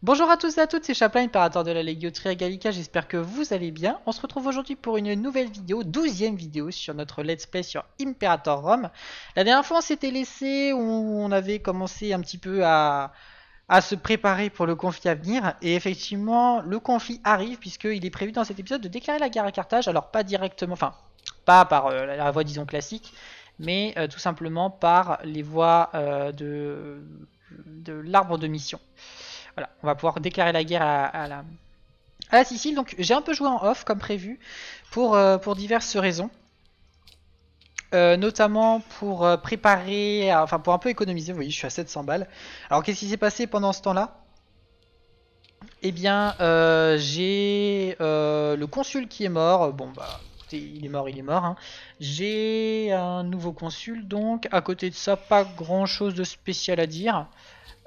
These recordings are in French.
Bonjour à tous et à toutes, c'est Chaplin, impérateur de la Legio Triagalica, j'espère que vous allez bien. On se retrouve aujourd'hui pour une nouvelle vidéo, 12e vidéo sur notre let's play sur Imperator Rome. La dernière fois on s'était laissé, où on avait commencé un petit peu à se préparer pour le conflit à venir. Et effectivement, le conflit arrive puisqu'il est prévu dans cet épisode de déclarer la guerre à Carthage. Alors pas directement, enfin pas par la voie disons classique, mais tout simplement par les voies de l'arbre de mission. Voilà, on va pouvoir déclarer la guerre à la Sicile. Donc j'ai un peu joué en off comme prévu pour diverses raisons. Notamment pour préparer, enfin pour un peu économiser, vous voyez je suis à 700 balles. Alors qu'est-ce qui s'est passé pendant ce temps-là? Eh bien j'ai le consul qui est mort, bon bah écoutez, il est mort. Hein. J'ai un nouveau consul donc, à côté de ça pas grand chose de spécial à dire.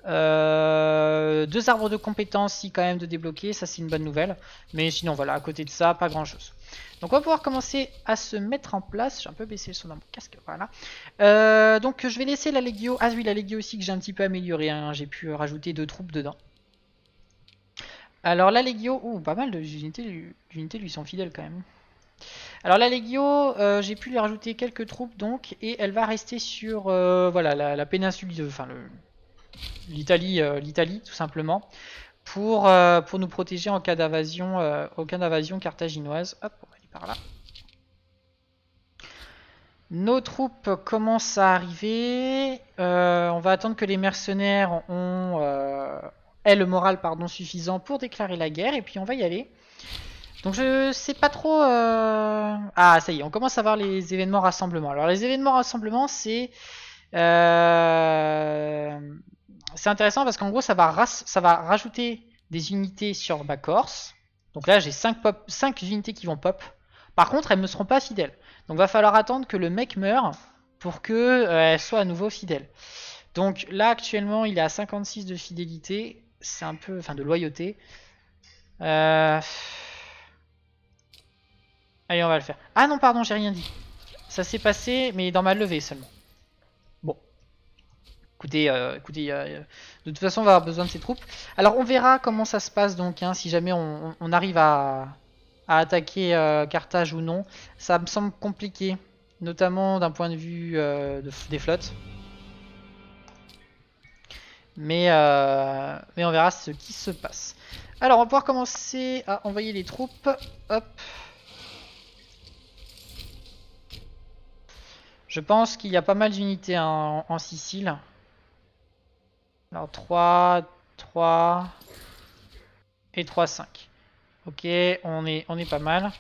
Deux arbres de compétences si quand même de débloquer, ça c'est une bonne nouvelle. Mais sinon voilà, à côté de ça, pas grand chose. Donc on va pouvoir commencer à se mettre en place. J'ai un peu baissé le son dans mon casque, voilà. Donc je vais laisser la Legio. Ah oui, la Legio aussi que j'ai un petit peu amélioré. Hein. J'ai pu rajouter 2 troupes dedans. Alors la Legio, pas mal d'unités lui sont fidèles quand même. Alors la Legio, j'ai pu lui rajouter quelques troupes donc, et elle va rester sur voilà, la péninsule, enfin l'Italie tout simplement, pour nous protéger en cas d'invasion carthaginoise. Hop, on va aller par là. Nos troupes commencent à arriver. On va attendre que les mercenaires aient le moral suffisant pour déclarer la guerre et puis on va y aller. Donc je sais pas trop. Ah ça y est, on commence à voir les événements rassemblements. Alors les événements rassemblements c'est intéressant parce qu'en gros ça va rajouter des unités sur ma Corse. Donc là j'ai 5 unités qui vont pop. Par contre elles ne me seront pas fidèles. Donc va falloir attendre que le mec meure pour que elle soit à nouveau fidèle. Donc là actuellement il est à 56 de fidélité. C'est un peu. Enfin de loyauté. Allez on va le faire. Ah non pardon j'ai rien dit. Ça s'est passé mais dans ma levée seulement. Bon. Écoutez, de toute façon, on va avoir besoin de ces troupes. Alors, on verra comment ça se passe, donc, hein, si jamais on arrive à attaquer Carthage ou non. Ça me semble compliqué, notamment d'un point de vue des flottes. Mais on verra ce qui se passe. Alors, on va pouvoir commencer à envoyer les troupes. Hop. Je pense qu'il y a pas mal d'unités en Sicile. Alors 3 et 3, 5. Ok, on est pas mal.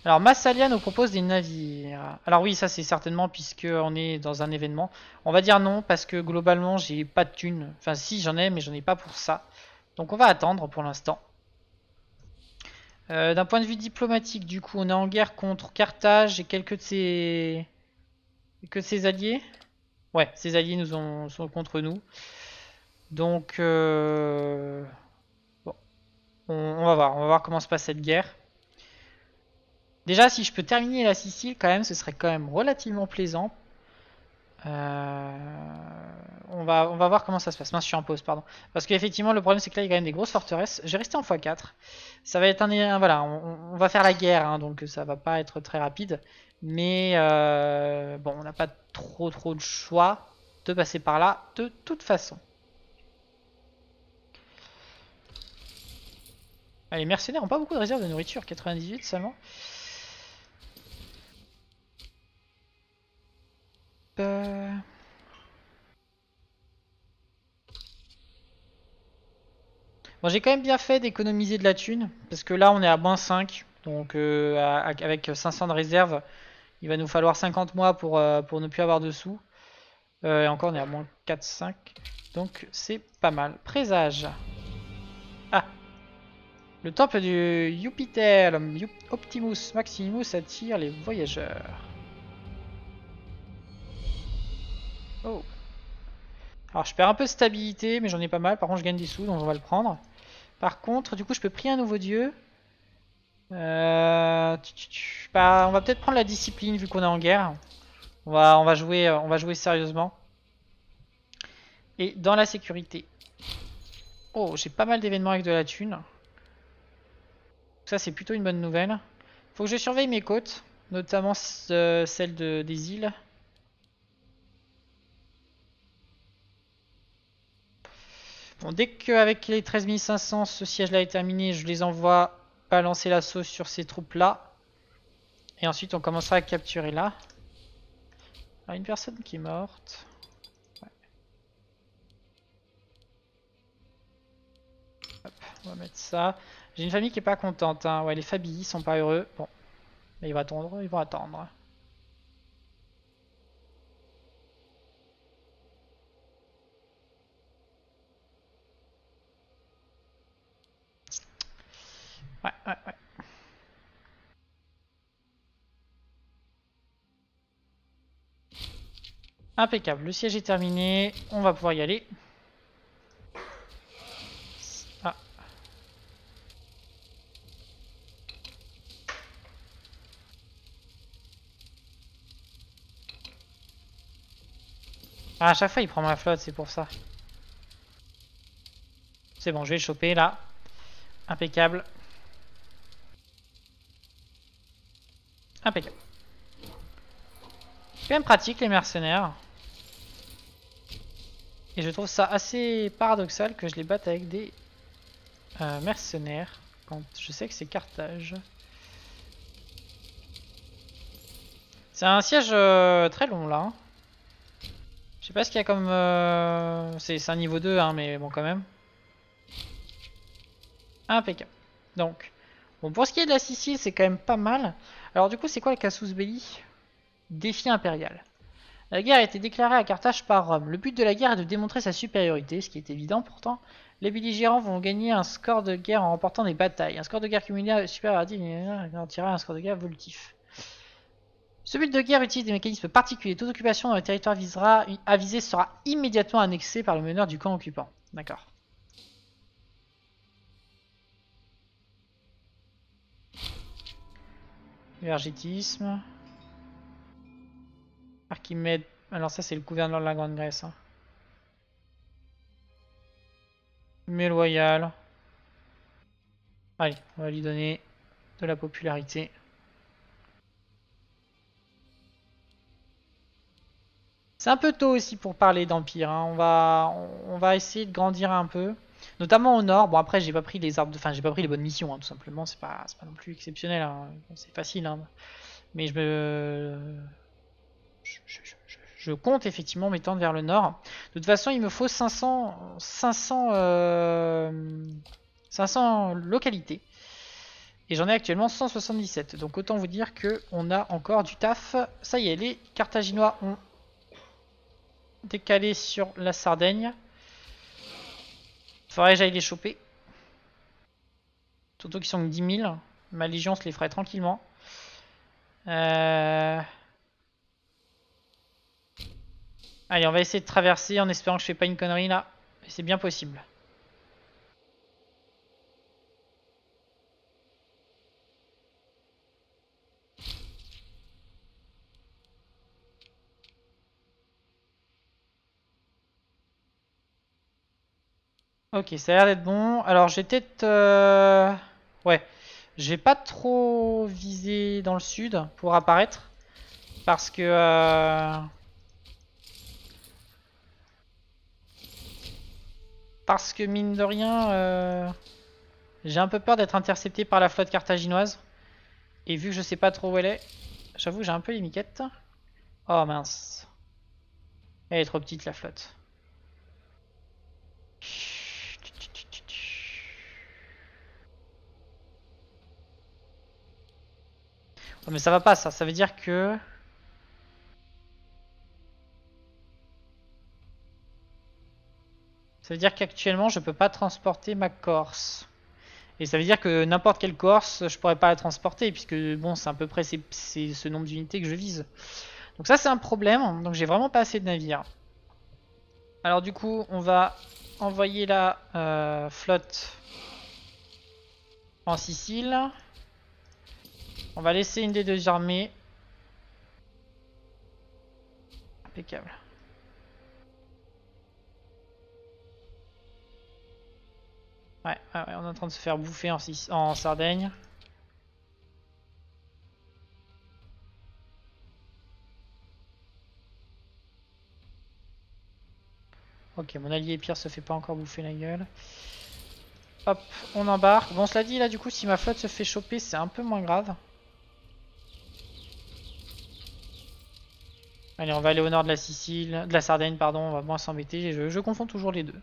Alors Massalia nous propose des navires. Alors oui, ça c'est certainement puisque on est dans un événement. On va dire non parce que globalement j'ai pas de thunes. Enfin si j'en ai mais j'en ai pas pour ça. Donc on va attendre pour l'instant. D'un point de vue diplomatique du coup on est en guerre contre Carthage et quelques de ses alliés. Ouais, ses alliés sont contre nous. Donc bon, on va voir comment se passe cette guerre. Déjà, si je peux terminer la Sicile, quand même, ce serait quand même relativement plaisant. On va voir comment ça se passe. Mince, je suis en pause, pardon. Parce qu'effectivement, le problème, c'est que là, il y a quand même des grosses forteresses. Je vais rester en x4. Ça va être voilà, on va faire la guerre, hein, donc ça va pas être très rapide. Mais bon, on n'a pas trop de choix de passer par là, de toute façon. Ah, les mercenaires n'ont pas beaucoup de réserves de nourriture, 98 seulement. Bon, j'ai quand même bien fait d'économiser de la thune, parce que là on est à moins 5, donc avec 500 de réserve, il va nous falloir 50 mois pour ne plus avoir de sous. Et encore on est à moins 4, 5, donc c'est pas mal. Présage. Ah, le temple du Jupiter, Optimus Maximus attire les voyageurs. Oh. Alors je perds un peu de stabilité, mais j'en ai pas mal, par contre je gagne des sous, donc on va le prendre. Par contre, du coup je peux prier un nouveau dieu. Bah, on va peut-être prendre la discipline vu qu'on est en guerre. On va jouer sérieusement. Et dans la sécurité. Oh, j'ai pas mal d'événements avec de la thune. Ça, c'est plutôt une bonne nouvelle. Faut que je surveille mes côtes, notamment celle des îles. Bon, dès qu'avec les 13 500, ce siège-là est terminé, je les envoie balancer la sauce sur ces troupes-là. Et ensuite, on commencera à capturer là. Ah, une personne qui est morte. Ouais. Hop, on va mettre ça. J'ai une famille qui est pas contente, hein. Ouais, les Fabilly sont pas heureux. Bon, mais ils vont attendre, ils vont attendre. Ouais, ouais, ouais. Impeccable, le siège est terminé, on va pouvoir y aller. Ah. Ah, à chaque fois il prend ma flotte, c'est pour ça. C'est bon, je vais le choper là. Impeccable. Impeccable. C'est quand même pratique les mercenaires. Et je trouve ça assez paradoxal que je les batte avec des mercenaires quand je sais que c'est Carthage. C'est un siège très long là. Je sais pas ce qu'il y a comme... c'est un niveau 2 hein, mais bon quand même. Impeccable. Donc, bon pour ce qui est de la Sicile c'est quand même pas mal. Alors du coup c'est quoi le casus belli? Défi impérial. La guerre a été déclarée à Carthage par Rome. Le but de la guerre est de démontrer sa supériorité, ce qui est évident pourtant. Les belligérants vont gagner un score de guerre en remportant des batailles. Un score de guerre cumulé supérieur à 10 garantira un score de guerre évolutif. Ce but de guerre utilise des mécanismes particuliers. Toute occupation dans le territoire avisé sera immédiatement annexée par le meneur du camp occupant. D'accord. Vergétisme. Archimède. Alors ça c'est le gouverneur de la Grande Grèce. Hein. Mais loyal. Allez, on va lui donner de la popularité. C'est un peu tôt aussi pour parler d'Empire. Hein. On va essayer de grandir un peu. Notamment au nord. Bon après j'ai pas pris les arbres de... Enfin j'ai pas pris les bonnes missions hein, tout simplement. C'est pas non plus exceptionnel. Hein. C'est facile. Hein. Mais je compte effectivement m'étendre vers le nord. De toute façon il me faut 500 localités. Et j'en ai actuellement 177. Donc autant vous dire que on a encore du taf. Ça y est, les Carthaginois ont décalé sur la Sardaigne. Faudrait que j'aille les choper. Surtout qu'ils sont que 10 000. Ma légion se les ferait tranquillement. Allez, on va essayer de traverser en espérant que je fais pas une connerie là. C'est bien possible. Ok, ça a l'air d'être bon. Alors, j'ai peut-être... Ouais. Je vais pas trop viser dans le sud pour apparaître. Parce que... Parce que mine de rien... J'ai un peu peur d'être intercepté par la flotte carthaginoise. Et vu que je sais pas trop où elle est... J'avoue, j'ai un peu les miquettes. Oh mince. Elle est trop petite la flotte. Oh, mais ça va pas ça. Ça veut dire que... Ça veut dire qu'actuellement, je peux pas transporter ma Corse. Et ça veut dire que n'importe quelle Corse, je pourrais pas la transporter, puisque bon, c'est à peu près ce nombre d'unités que je vise. Donc ça, c'est un problème. Donc j'ai vraiment pas assez de navires. Alors du coup, on va envoyer la flotte en Sicile. On va laisser une des deux armées. Impeccable. Ouais, on est en train de se faire bouffer en Sardaigne. Ok, mon allié Pire se fait pas encore bouffer la gueule. Hop, on embarque. Bon, cela dit, là, du coup, si ma flotte se fait choper, c'est un peu moins grave. Allez, on va aller au nord de la Sicile, de la Sardaigne, pardon, on va moins s'embêter. Je confonds toujours les deux.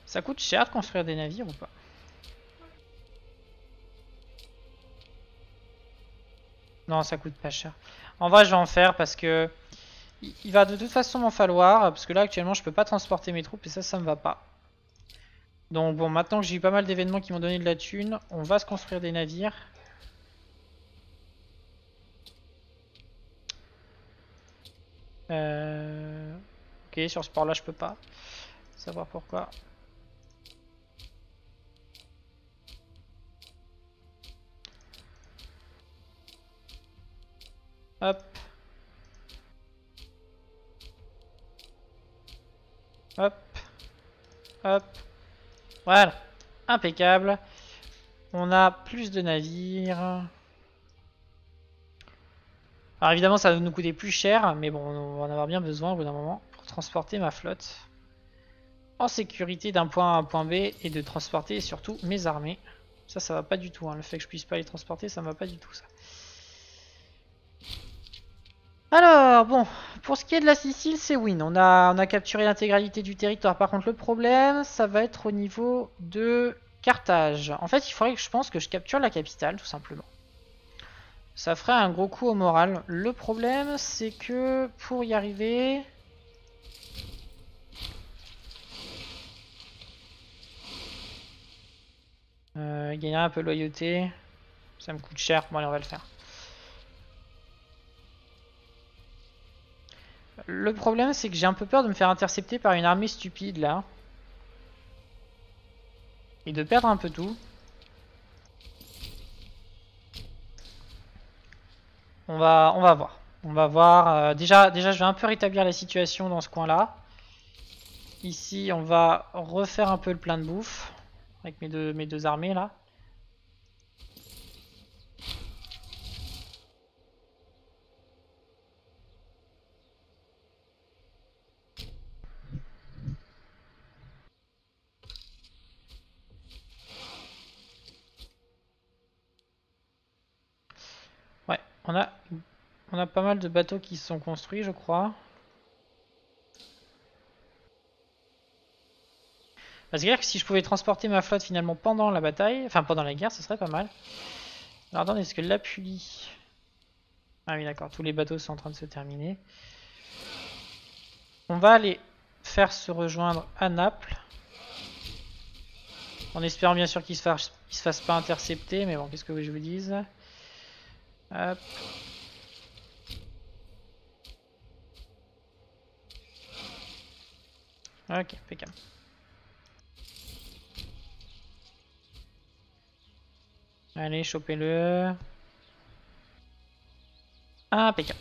Ça coûte cher de construire des navires ou pas? Non, ça coûte pas cher. En vrai, je vais en faire parce que il va de toute façon m'en falloir. Parce que là, actuellement, je peux pas transporter mes troupes et ça me va pas. Donc bon, maintenant que j'ai eu pas mal d'événements qui m'ont donné de la thune, on va se construire des navires. Ok, sur ce port-là, je peux pas. Savoir pourquoi. Hop. Hop. Hop. Voilà. Impeccable. On a plus de navires. Alors évidemment, ça va nous coûter plus cher, mais bon, on va en avoir bien besoin au bout d'un moment pour transporter ma flotte en sécurité d'un point A à un point B et de transporter surtout mes armées. Ça va pas du tout, hein. Le fait que je puisse pas les transporter, ça me va pas du tout ça. Alors, bon, pour ce qui est de la Sicile, c'est win. On a capturé l'intégralité du territoire. Par contre, le problème, ça va être au niveau de Carthage. En fait, il faudrait que je pense que je capture la capitale, tout simplement. Ça ferait un gros coup au moral. Le problème, c'est que pour y arriver... gagner un peu de loyauté. Ça me coûte cher. Bon, allez, on va le faire. Le problème, c'est que j'ai un peu peur de me faire intercepter par une armée stupide, là. Et de perdre un peu tout. On va voir. On va voir. Déjà, je vais un peu rétablir la situation dans ce coin-là. Ici, on va refaire un peu le plein de bouffe. Avec mes deux armées, là. Ouais, on a pas mal de bateaux qui se sont construits, je crois. C'est-à-dire que si je pouvais transporter ma flotte finalement pendant la bataille, enfin pendant la guerre, ce serait pas mal. Alors attendez, est-ce que l'Apulie... Ah oui d'accord, tous les bateaux sont en train de se terminer. On va aller faire se rejoindre à Naples. En espérant bien sûr qu'il se fasse pas intercepter, mais bon, qu'est-ce que je vous dise. Hop. Ok, impeccable. Allez, chopez-le. Impeccable.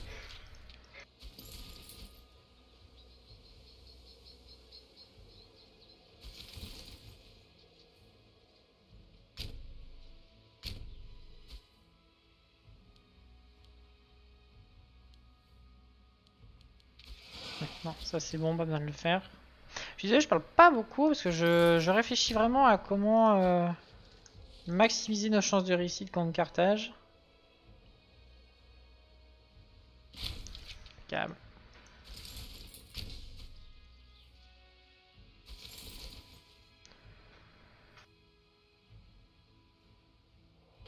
Non, ça c'est bon, pas besoin de le faire. Je suis désolé, je parle pas beaucoup parce que je réfléchis vraiment à comment maximiser nos chances de réussite contre Carthage. Impeccable.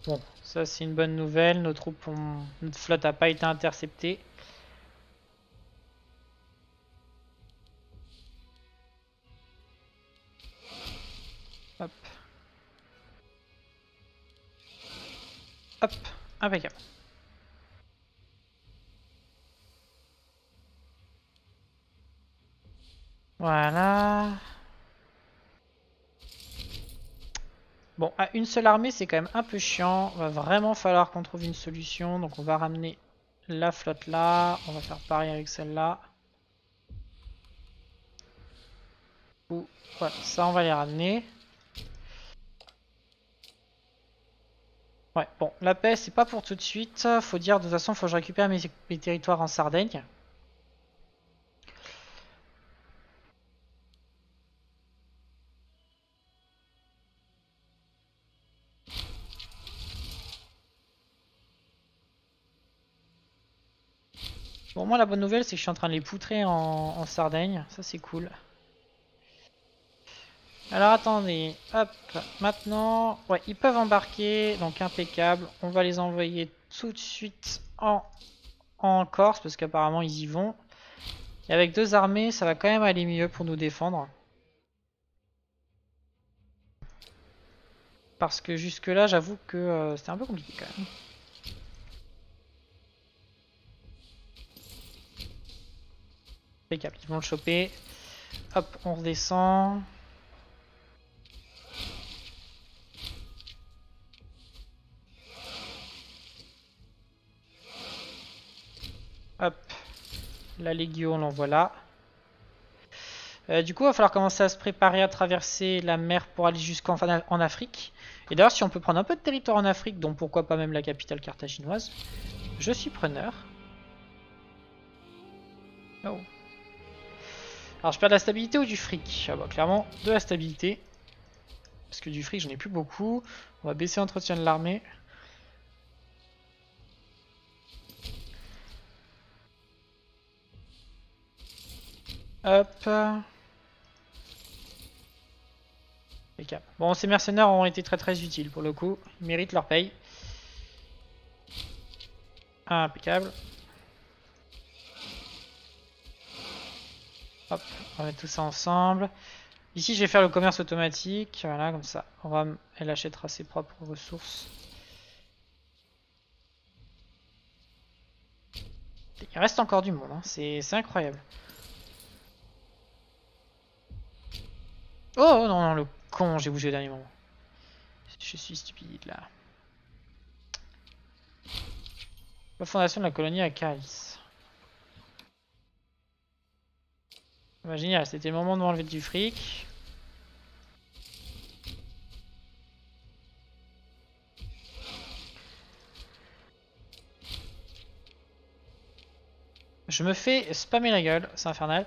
Bon, ça c'est une bonne nouvelle. Notre flotte n'a pas été interceptée. Hop. Hop. Impeccable. Voilà. Bon, à une seule armée, c'est quand même un peu chiant. Va vraiment falloir qu'on trouve une solution. Donc on va ramener la flotte là. On va faire pareil avec celle-là. Voilà, ça on va les ramener. Ouais, bon, la paix c'est pas pour tout de suite. Faut dire, de toute façon, faut que je récupère mes territoires en Sardaigne. Bon, moi la bonne nouvelle c'est que je suis en train de les poutrer en Sardaigne. Ça c'est cool. Alors attendez, hop, maintenant, ouais, ils peuvent embarquer, donc impeccable. On va les envoyer tout de suite en Corse parce qu'apparemment ils y vont. Et avec 2 armées, ça va quand même aller mieux pour nous défendre. Parce que jusque là, j'avoue que c'était un peu compliqué quand même. Impeccable, ils vont le choper. Hop, on redescend. Hop, la Légio, on l'envoie là. Du coup, il va falloir commencer à se préparer à traverser la mer pour aller jusqu'en Afrique. Et d'ailleurs, si on peut prendre un peu de territoire en Afrique, donc pourquoi pas même la capitale carthaginoise, je suis preneur. Oh. Alors, je perds de la stabilité ou du fric? Ah bah, clairement, de la stabilité. Parce que du fric, j'en ai plus beaucoup. On va baisser l'entretien de l'armée. Hop. Impeccable. Bon, ces mercenaires ont été très utiles pour le coup. Ils méritent leur paye. Impeccable. Hop, on va mettre tout ça ensemble. Ici, je vais faire le commerce automatique. Voilà, comme ça, Rome, elle achètera ses propres ressources. Il reste encore du monde, hein. C'est incroyable. Oh non, non, le con, j'ai bougé au dernier moment. Je suis stupide là. La fondation de la colonie à Caris. Bah, génial, c'était le moment de m'enlever du fric. Je me fais spammer la gueule, c'est infernal.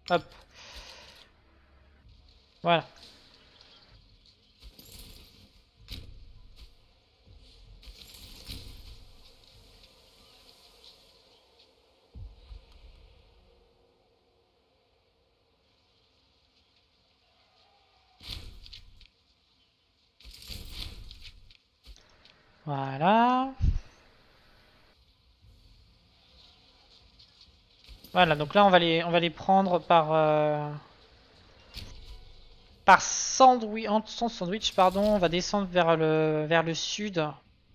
Hop. Voilà. Voilà. Voilà, donc là on va les prendre par sandwich, sans sandwich, pardon. On va descendre vers le sud.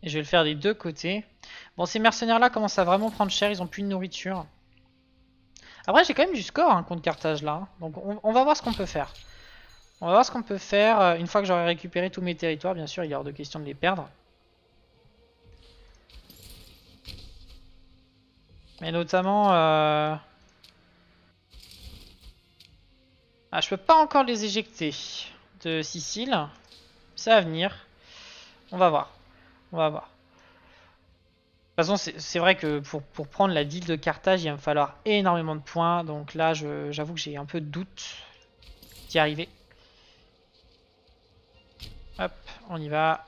Et je vais le faire des deux côtés. Bon, ces mercenaires là commencent à vraiment prendre cher, ils ont plus de nourriture. Après j'ai quand même du score hein, contre Carthage là. Donc on va voir ce qu'on peut faire. On va voir ce qu'on peut faire une fois que j'aurai récupéré tous mes territoires. Bien sûr, il est hors de question de les perdre. Mais notamment... Ah, je peux pas encore les éjecter de Sicile. Ça va venir. On va voir. On va voir. De toute façon, c'est vrai que pour prendre la ville de Carthage, il va me falloir énormément de points. Donc là, j'avoue que j'ai un peu de doute d'y arriver. Hop, on y va.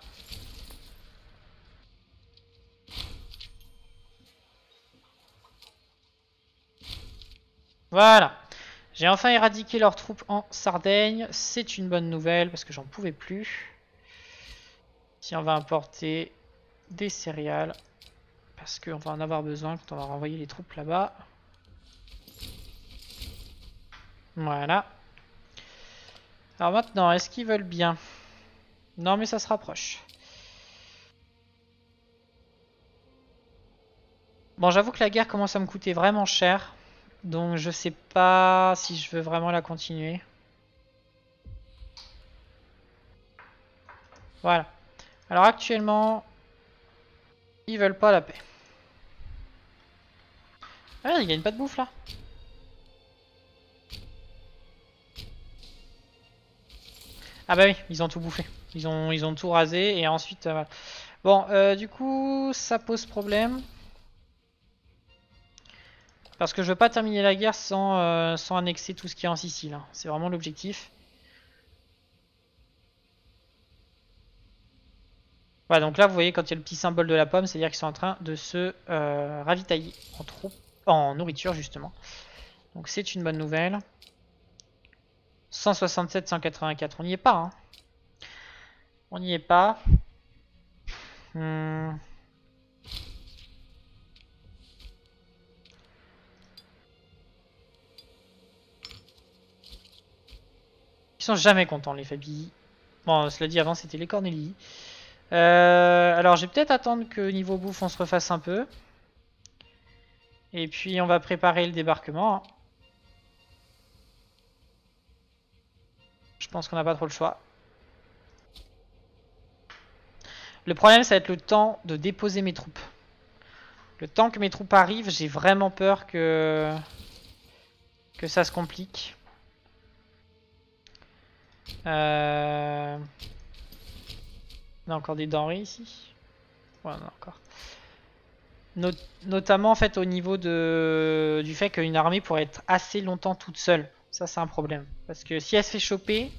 Voilà. J'ai enfin éradiqué leurs troupes en Sardaigne. C'est une bonne nouvelle parce que j'en pouvais plus. Si on va importer des céréales. Parce qu'on va en avoir besoin quand on va renvoyer les troupes là-bas. Voilà. Alors maintenant, est-ce qu'ils veulent bien? Non, mais ça se rapproche. Bon, j'avoue que la guerre commence à me coûter vraiment cher. Donc je sais pas si je veux vraiment la continuer. Voilà. Alors actuellement, Ils veulent pas la paix. Ah merde, il gagne pas de bouffe là. Ah bah oui, ils ont tout bouffé. Ils ont tout rasé et ensuite... voilà. Bon, du coup, ça pose problème. Parce que je veux pas terminer la guerre sans annexer tout ce qui est en Sicile. Hein. C'est vraiment l'objectif. Voilà, donc là, vous voyez, quand il y a le petit symbole de la pomme, c'est-à-dire qu'ils sont en train de se ravitailler en troupes, en nourriture, justement. Donc c'est une bonne nouvelle. 167, 184, on n'y est pas. Hein. On n'y est pas. Hmm. Ils sont jamais contents, les Fabi. Bon, cela dit, avant, c'était les Cornélie. Alors, je vais peut-être attendre que niveau bouffe, on se refasse un peu. Et puis, on va préparer le débarquement. Hein. Je pense qu'on n'a pas trop le choix. Le problème, ça va être le temps de déposer mes troupes. Le temps que mes troupes arrivent, j'ai vraiment peur que ça se complique. On a encore des denrées ici. Ouais, on a encore. Notamment en fait au niveau du fait qu'une armée pourrait être assez longtemps toute seule. Ça c'est un problème. Parce que si elle se fait choper,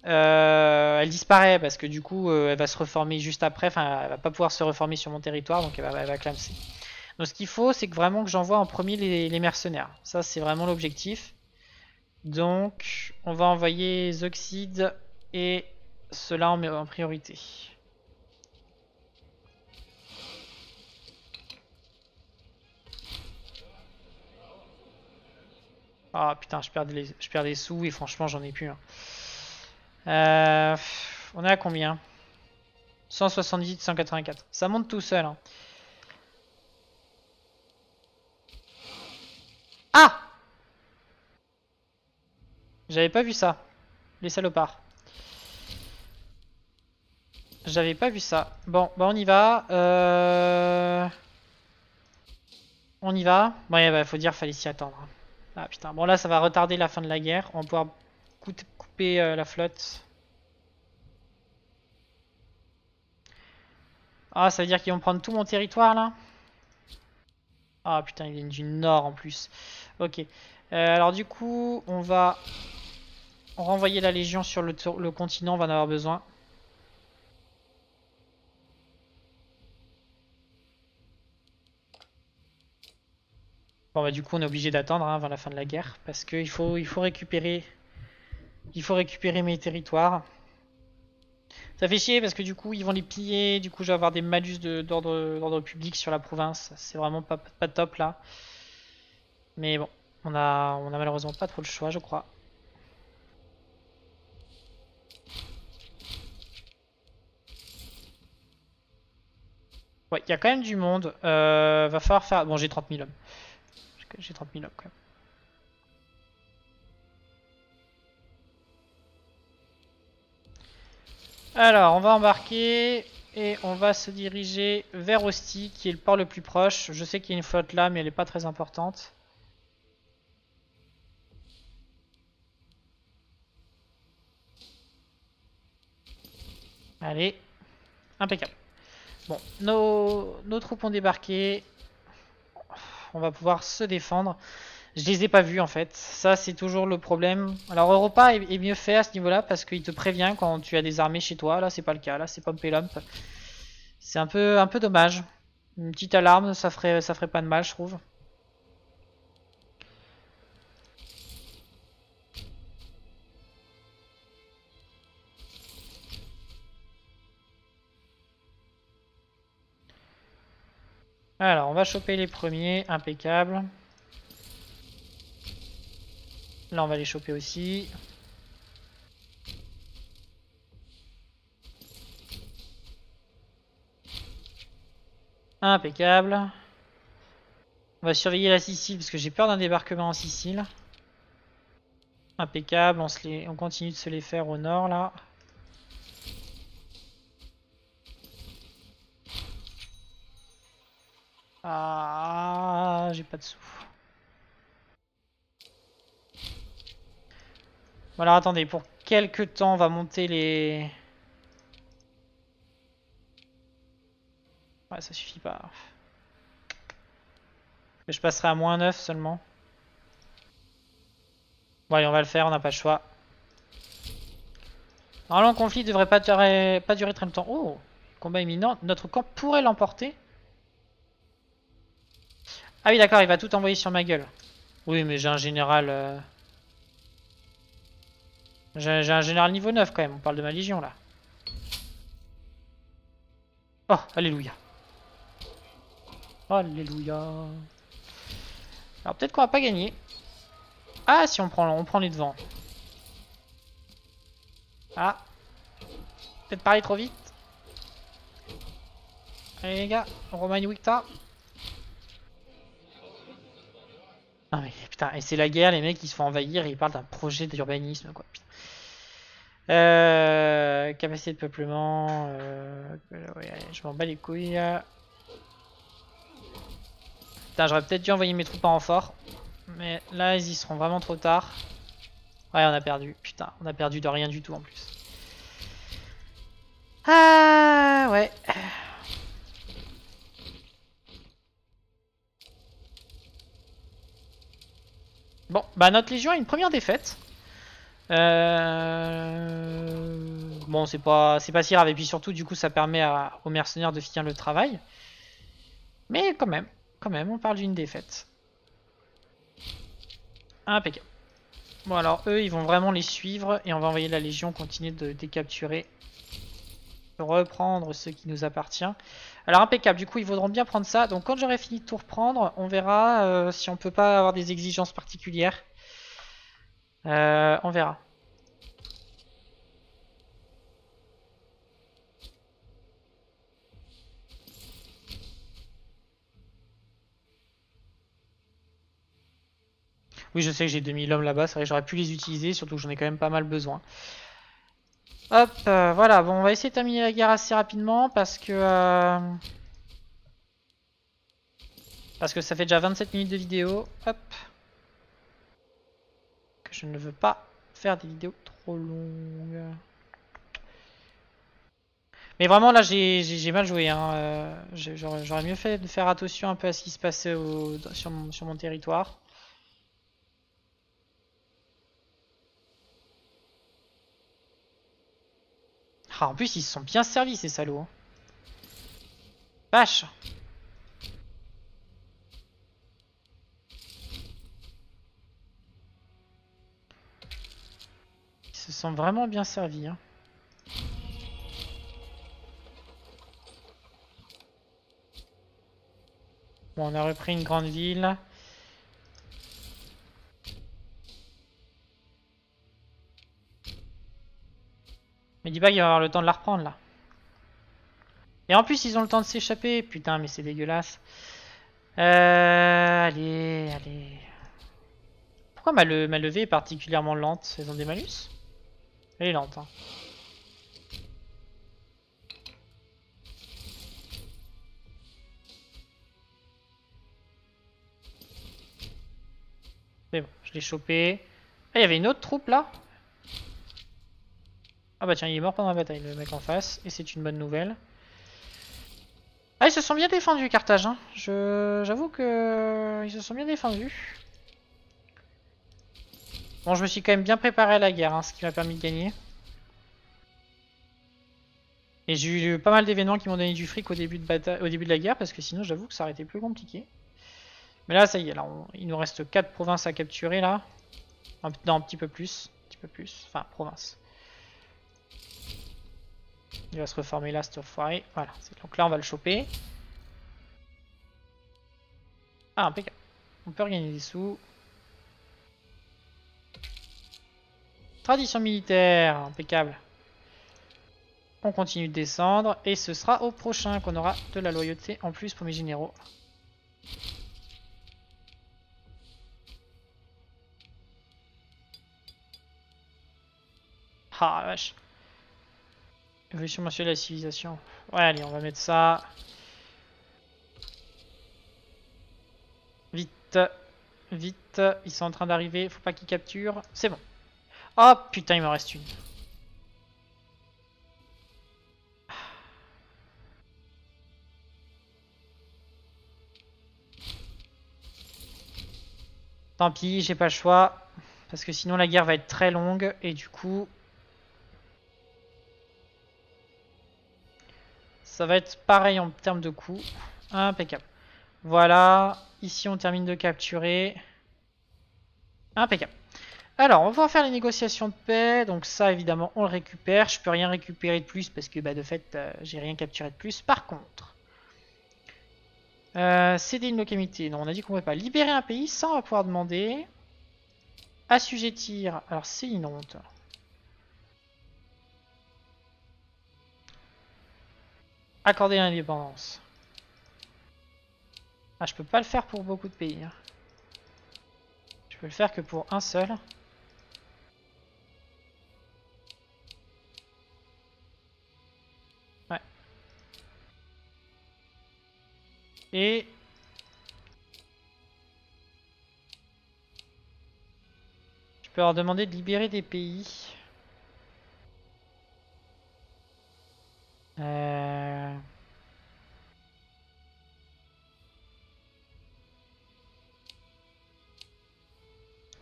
elle disparaît parce que du coup elle va se reformer juste après. Enfin elle va pas pouvoir se reformer sur mon territoire donc elle va clamser. Donc ce qu'il faut c'est que vraiment que j'envoie en premier les mercenaires. Ça c'est vraiment l'objectif. Donc on va envoyer Zoxide et cela en priorité. Ah putain, je perds des sous et franchement j'en ai plus. Hein. On est à combien? 178, 184. Ça monte tout seul. Hein. Ah! J'avais pas vu ça. Les salopards. J'avais pas vu ça. Bon, bah on y va. On y va. Bon, ouais, bah, faut dire, fallait s'y attendre. Ah putain. Bon là, ça va retarder la fin de la guerre. On va pouvoir couper la flotte. Ah, ça veut dire qu'ils vont prendre tout mon territoire là? Ah putain, ils viennent du nord en plus. Ok. Alors du coup, on va renvoyer la légion sur le continent, on va en avoir besoin. Bon bah du coup on est obligé d'attendre hein, avant la fin de la guerre parce qu'il faut récupérer mes territoires. Ça fait chier parce que du coup ils vont les piller, du coup je vais avoir des malus d'ordre public sur la province. C'est vraiment pas top là. Mais bon, on a malheureusement pas trop le choix je crois. Ouais, il y a quand même du monde. Va falloir faire... Bon j'ai 30 000 hommes. J'ai 30 000 hommes quand même. Alors, on va embarquer et on va se diriger vers Ostie, qui est le port le plus proche. Je sais qu'il y a une flotte là, mais elle n'est pas très importante. Allez, impeccable. Bon, nos troupes ont débarqué. On va pouvoir se défendre. Je les ai pas vus en fait. Ça, c'est toujours le problème. Alors, Europa est mieux fait à ce niveau-là parce qu'il te prévient quand tu as des armées chez toi. Là, c'est pas le cas. Là, c'est Pump et Lump. C'est un peu dommage. Une petite alarme, ça ferait pas de mal, je trouve. Alors, on va choper les premiers, impeccable. Là, on va les choper aussi. Impeccable. On va surveiller la Sicile parce que j'ai peur d'un débarquement en Sicile. Impeccable, on continue de se les faire au nord là. Ah, j'ai pas de sous. Bon alors attendez, pour quelques temps on va monter les... Ouais, ça suffit pas. Je passerai à -9 seulement. Bon allez, on va le faire, on n'a pas le choix. Normalement, le conflit devrait pas durer très longtemps. Oh, combat imminent. Notre camp pourrait l'emporter. Ah oui, d'accord, il va tout envoyer sur ma gueule. Oui, mais j'ai un général... J'ai un général niveau 9 quand même, on parle de ma légion là. Oh, alléluia. Alléluia. Alors peut-être qu'on va pas gagner. Ah, si on prend les devants. Ah. Peut-être parler trop vite. Allez les gars, Romain Wicta. Non mais putain, et c'est la guerre, les mecs ils se font envahir et ils parlent d'un projet d'urbanisme quoi. Putain. Capacité de peuplement. Ouais, allez, je m'en bats les couilles. Putain, j'aurais peut-être dû envoyer mes troupes en renfort. Mais là, ils y seront vraiment trop tard. Ouais, on a perdu. Putain, on a perdu de rien du tout en plus. Ah, ouais. Bon, bah notre légion a une première défaite. Bon, c'est pas si grave. Et puis surtout, du coup, ça permet aux mercenaires de finir le travail. Mais quand même, on parle d'une défaite. Impeccable. Bon, alors eux, ils vont vraiment les suivre et on va envoyer la légion continuer de décapturer, de reprendre ce qui nous appartient. Alors impeccable, du coup, ils voudront bien prendre ça. Donc quand j'aurai fini de tout reprendre, on verra si on peut pas avoir des exigences particulières. On verra. Oui, je sais que j'ai 2000 hommes là-bas, c'est vrai que j'aurais pu les utiliser, surtout que j'en ai quand même pas mal besoin. Hop, voilà, bon, on va essayer de terminer la guerre assez rapidement parce que ça fait déjà 27 minutes de vidéo. Hop. Que je ne veux pas faire des vidéos trop longues. Mais vraiment là j'ai mal joué. Hein. J'aurais mieux fait de faire attention un peu à ce qui se passait sur mon territoire. Ah, en plus ils se sont bien servis ces salauds. Hein. Vache. Ils se sont vraiment bien servis. Hein. Bon, on a repris une grande ville. Mais dis pas qu'il va avoir le temps de la reprendre là. Et en plus ils ont le temps de s'échapper. Putain mais c'est dégueulasse. Allez, allez. Pourquoi ma levée est particulièrement lente? Elles ont des malus? Elle est lente. Hein. C'est bon, je l'ai chopé. Ah, il y avait une autre troupe là? Ah bah tiens, il est mort pendant la bataille, le mec en face. Et c'est une bonne nouvelle. Ah, ils se sont bien défendus, Carthage. Hein. J'avoue que ils se sont bien défendus. Bon, je me suis quand même bien préparé à la guerre, hein, ce qui m'a permis de gagner. Et j'ai eu pas mal d'événements qui m'ont donné du fric au début de la guerre, parce que sinon j'avoue que ça aurait été plus compliqué. Mais là, ça y est, là, il nous reste 4 provinces à capturer là. Non, un petit peu plus. Un petit peu plus. Enfin, province. Il va se reformer là, cet enfoiré. Voilà. Donc là, on va le choper. Ah, impeccable. On peut regagner des sous. Tradition militaire, impeccable. On continue de descendre. Et ce sera au prochain qu'on aura de la loyauté en plus pour mes généraux. Ah, la vache. Évolution mensuelle de la civilisation. Ouais, allez, on va mettre ça. Vite, vite, ils sont en train d'arriver, faut pas qu'ils capturent. C'est bon. Oh putain, il me reste une. Tant pis, j'ai pas le choix. Parce que sinon la guerre va être très longue. Et du coup... ça va être pareil en termes de coûts. Impeccable. Voilà. Ici on termine de capturer. Impeccable. Alors, on va pouvoir faire les négociations de paix. Donc ça, évidemment, on le récupère. Je peux rien récupérer de plus parce que, bah, de fait, j'ai rien capturé de plus. Par contre, céder une localité. Non, on a dit qu'on ne pouvait pas. Libérer un pays, ça, on va pouvoir demander. Assujettir. Alors, c'est une honte. Accorder l'indépendance. Ah, je peux pas le faire pour beaucoup de pays. Je peux le faire que pour un seul. Ouais. Et... je peux leur demander de libérer des pays.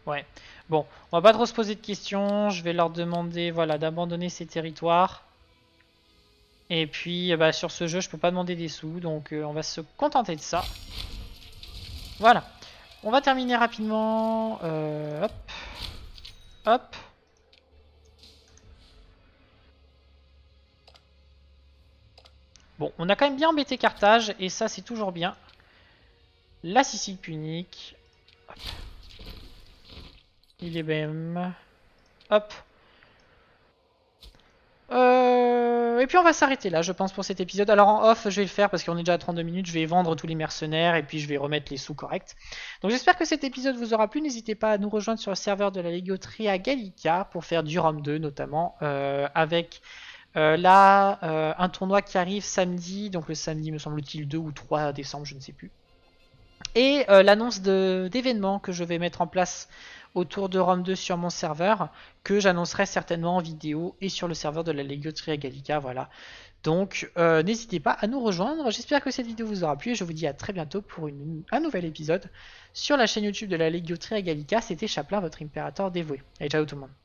Ouais. Bon, on va pas trop se poser de questions. Je vais leur demander, voilà, d'abandonner ces territoires. Et puis, bah, sur ce jeu, je peux pas demander des sous, donc on va se contenter de ça. Voilà. On va terminer rapidement. Hop. Hop. Bon, on a quand même bien embêté Carthage, et ça, c'est toujours bien. La Sicile punique. Hop. Il est même. Hop. Et puis on va s'arrêter là, je pense, pour cet épisode. Alors en off, je vais le faire parce qu'on est déjà à 32 minutes. Je vais vendre tous les mercenaires et puis je vais remettre les sous corrects. Donc j'espère que cet épisode vous aura plu. N'hésitez pas à nous rejoindre sur le serveur de la Légotria Gallica pour faire du Rome 2 notamment. Avec là un tournoi qui arrive samedi. Donc le samedi, me semble-t-il, 2 ou 3 décembre, je ne sais plus. Et l'annonce d'événements que je vais mettre en place autour de Rome 2 sur mon serveur, que j'annoncerai certainement en vidéo et sur le serveur de la Légotria Gallica, voilà. Donc n'hésitez pas à nous rejoindre, j'espère que cette vidéo vous aura plu et je vous dis à très bientôt pour un nouvel épisode sur la chaîne YouTube de la Légotria Gallica. C'était Chaplin, votre impérateur dévoué. Allez, ciao tout le monde.